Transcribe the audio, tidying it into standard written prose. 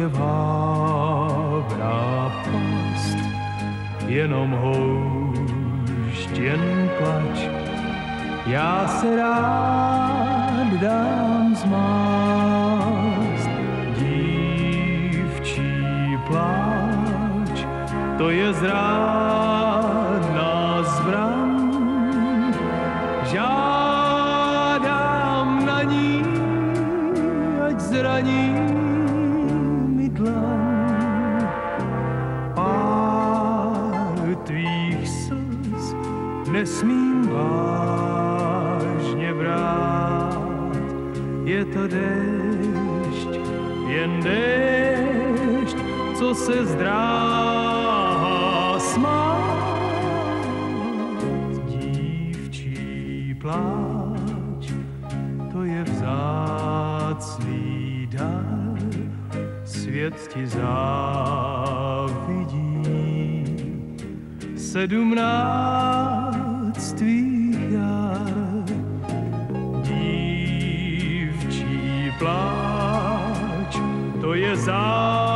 krvává past, jenom houšť, jen plač. Já se rád dám zmást. Dívčí pláč, to je zrádná zbraň. Žádám na ní, ať zraní mi dlaň. Pár tvých slz nesmím vážně brát. Je to déšť, jen déšť, co se zdráhá smát. Dívčí pláč, to je vzácný dar, svět ti závidí. 17 tvých jar, dívčí pláč, to je závidí.